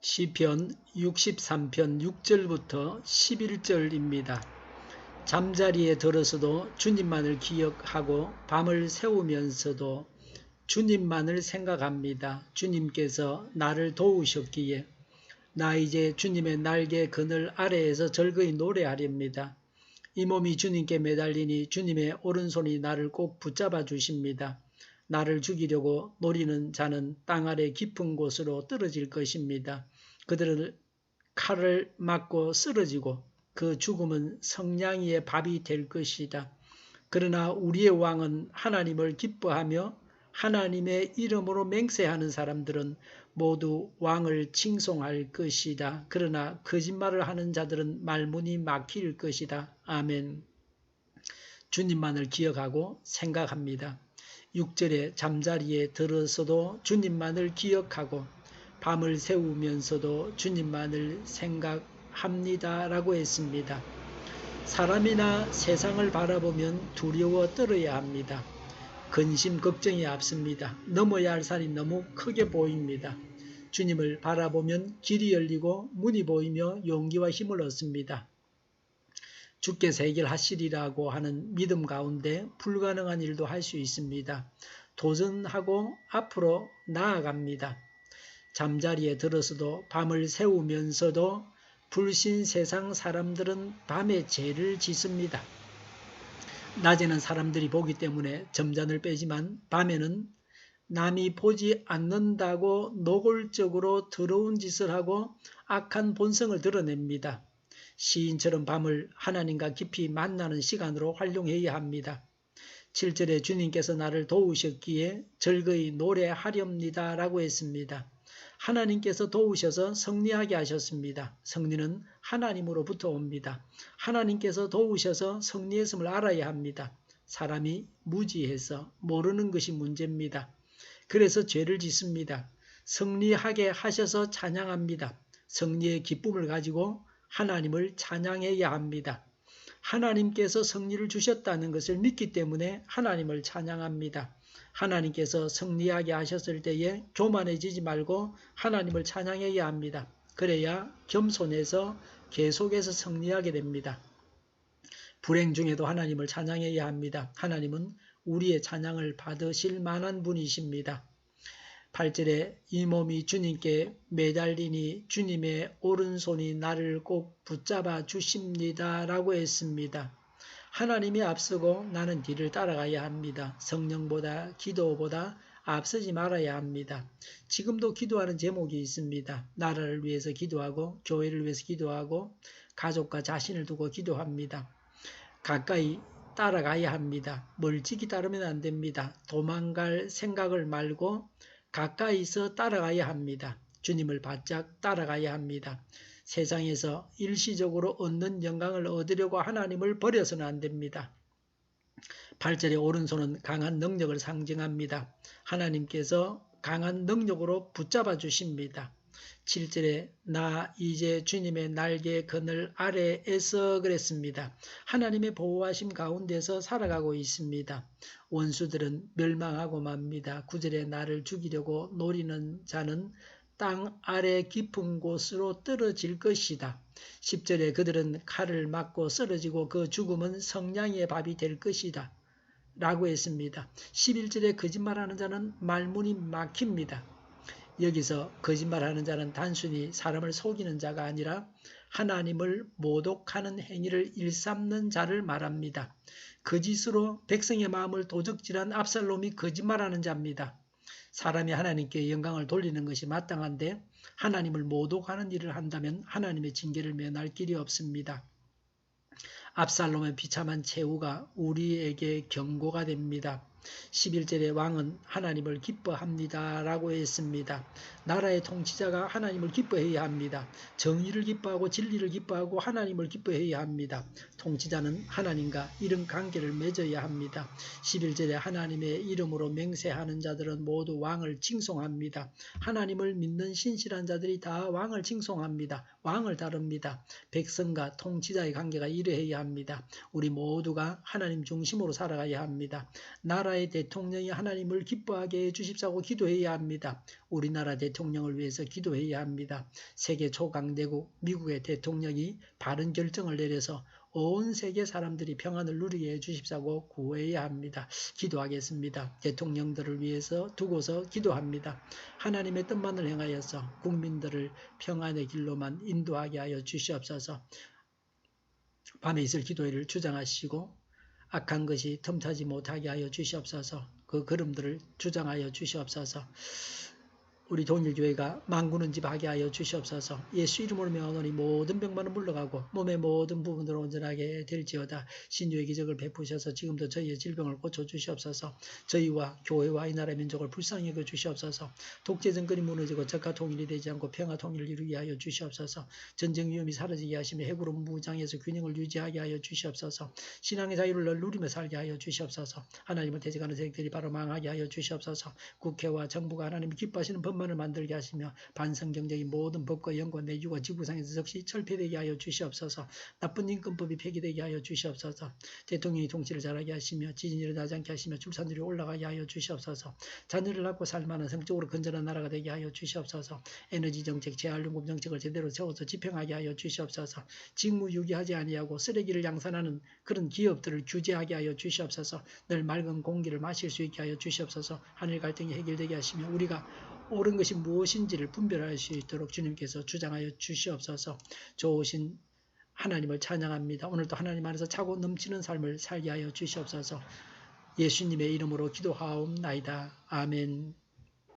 시편 63편 6절부터 11절입니다. 잠자리에 들어서도 주님만을 기억하고 밤을 새우면서도 주님만을 생각합니다. 주님께서 나를 도우셨기에 나 이제 주님의 날개 그늘 아래에서 즐거이 노래하렵니다. 이 몸이 주님께 매달리니 주님의 오른손이 나를 꼭 붙잡아 주십니다. 나를 죽이려고 노리는 자는 땅 아래 깊은 곳으로 떨어질 것입니다. 그들은 칼을 맞고 쓰러지고 그 죽음은 성냥이의 밥이 될 것이다. 그러나 우리의 왕은 하나님을 기뻐하며 하나님의 이름으로 맹세하는 사람들은 모두 왕을 칭송할 것이다. 그러나 거짓말을 하는 자들은 말문이 막힐 것이다. 아멘. 주님만을 기억하고 생각합니다. 6절에 잠자리에 들어서도 주님만을 기억하고 밤을 새우면서도 주님만을 생각합니다. 라고 했습니다. 사람이나 세상을 바라보면 두려워 떨어야 합니다. 근심, 걱정이 앞섭니다. 넘어야 할 산이 너무 크게 보입니다. 주님을 바라보면 길이 열리고 문이 보이며 용기와 힘을 얻습니다. 주께서 해결하시리라고 하는 믿음 가운데 불가능한 일도 할 수 있습니다. 도전하고 앞으로 나아갑니다. 잠자리에 들어서도 밤을 새우면서도 불신 세상 사람들은 밤에 죄를 짓습니다. 낮에는 사람들이 보기 때문에 점잔을 빼지만 밤에는 남이 보지 않는다고 노골적으로 더러운 짓을 하고 악한 본성을 드러냅니다. 시인처럼 밤을 하나님과 깊이 만나는 시간으로 활용해야 합니다. 7절에 주님께서 나를 도우셨기에 즐거이 노래하렵니다. 라고 했습니다. 하나님께서 도우셔서 승리하게 하셨습니다. 승리는 하나님으로부터 옵니다. 하나님께서 도우셔서 승리했음을 알아야 합니다. 사람이 무지해서 모르는 것이 문제입니다. 그래서 죄를 짓습니다. 승리하게 하셔서 찬양합니다. 승리의 기쁨을 가지고 하나님을 찬양해야 합니다. 하나님께서 승리를 주셨다는 것을 믿기 때문에 하나님을 찬양합니다. 하나님께서 승리하게 하셨을 때에 교만해지지 말고 하나님을 찬양해야 합니다. 그래야 겸손해서 계속해서 승리하게 됩니다. 불행 중에도 하나님을 찬양해야 합니다. 하나님은 우리의 찬양을 받으실 만한 분이십니다. 8절에 이 몸이 주님께 매달리니 주님의 오른손이 나를 꼭 붙잡아 주십니다. 라고 했습니다. 하나님이 앞서고 나는 뒤를 따라가야 합니다. 성령보다 기도보다 앞서지 말아야 합니다. 지금도 기도하는 제목이 있습니다. 나라를 위해서 기도하고 교회를 위해서 기도하고 가족과 자신을 두고 기도합니다. 가까이 따라가야 합니다. 멀찍이 따르면 안 됩니다. 도망갈 생각을 말고 가까이서 따라가야 합니다. 주님을 바짝 따라가야 합니다. 세상에서 일시적으로 얻는 영광을 얻으려고 하나님을 버려서는 안 됩니다. 8절의 오른손은 강한 능력을 상징합니다. 하나님께서 강한 능력으로 붙잡아 주십니다. 7절에 나 이제 주님의 날개 그늘 아래에서 그랬습니다. 하나님의 보호하심 가운데서 살아가고 있습니다. 원수들은 멸망하고 맙니다. 9절에 나를 죽이려고 노리는 자는 땅 아래 깊은 곳으로 떨어질 것이다. 10절에 그들은 칼을 맞고 쓰러지고 그 죽음은 성냥이의 밥이 될 것이다. 라고 했습니다. 11절에 거짓말하는 자는 말문이 막힙니다. 여기서 거짓말하는 자는 단순히 사람을 속이는 자가 아니라 하나님을 모독하는 행위를 일삼는 자를 말합니다. 거짓으로 백성의 마음을 도적질한 압살롬이 거짓말하는 자입니다. 사람이 하나님께 영광을 돌리는 것이 마땅한데 하나님을 모독하는 일을 한다면 하나님의 징계를 면할 길이 없습니다. 압살롬의 비참한 최후가 우리에게 경고가 됩니다. 11절에 왕은 하나님을 기뻐합니다. 라고 했습니다. 나라의 통치자가 하나님을 기뻐해야 합니다. 정의를 기뻐하고 진리를 기뻐하고 하나님을 기뻐해야 합니다. 통치자는 하나님과 이런 관계를 맺어야 합니다. 11절에 하나님의 이름으로 맹세하는 자들은 모두 왕을 칭송합니다. 하나님을 믿는 신실한 자들이 다 왕을 칭송합니다. 왕을 다룹니다. 백성과 통치자의 관계가 이러해야 합니다. 우리 모두가 하나님 중심으로 살아가야 합니다. 나라 나라의 대통령이 하나님을 기뻐하게 해주십사고 기도해야 합니다. 우리나라 대통령을 위해서 기도해야 합니다. 세계 초강대국 미국의 대통령이 바른 결정을 내려서 온 세계 사람들이 평안을 누리게 해주십사고 구해야 합니다. 기도하겠습니다. 대통령들을 위해서 두고서 기도합니다. 하나님의 뜻만을 행하여서 국민들을 평안의 길로만 인도하게 하여 주시옵소서. 밤에 있을 기도회를 주장하시고 악한 것이 틈타지 못하게 하여 주시옵소서. 그 걸음들을 주장하여 주시옵소서. 우리 동일교회가 만구는 집 하게 하여 주시옵소서. 예수 이름으로 명하노니 모든 병만은 물러가고 몸의 모든 부분으로 온전하게 될지어다. 신유의 기적을 베푸셔서 지금도 저희의 질병을 고쳐주시옵소서. 저희와 교회와 이 나라 민족을 불쌍히 여겨 주시옵소서. 독재 정권이 무너지고 적과 통일이 되지 않고 평화 통일을 이루게 하여 주시옵소서. 전쟁 위험이 사라지게 하시며 핵으로 무장해서 균형을 유지하게 하여 주시옵소서. 신앙의 자유를 누리며 살게 하여 주시옵소서. 하나님을 대적하는 세력들이 바로 망하게 하여 주시옵소서. 국회와 정부가 하나님이 기뻐하시는 법만을 만들게 하시며 반성경적인 모든 법과 연구 내주가 지구상에서 즉시 철폐되게 하여 주시옵소서. 나쁜 인권법이 폐기되게 하여 주시옵소서. 대통령이 통치를 잘하게 하시며 지진이 일어나지 않게 하시며 출산율이 올라가게 하여 주시옵소서. 자녀를 낳고 살만한 성적으로 건전한 나라가 되게 하여 주시옵소서. 에너지 정책, 재활용금 정책을 제대로 세워서 집행하게 하여 주시옵소서. 직무유기하지 아니하고 쓰레기를 양산하는 그런 기업들을 규제하게 하여 주시옵소서. 늘 맑은 공기를 마실 수 있게 하여 주시옵소서. 하늘 갈등이 해결되게 하시며 우리가 옳은 것이 무엇인지를 분별할 수 있도록 주님께서 주장하여 주시옵소서. 좋으신 하나님을 찬양합니다. 오늘도 하나님 안에서 차고 넘치는 삶을 살게 하여 주시옵소서. 예수님의 이름으로 기도하옵나이다. 아멘.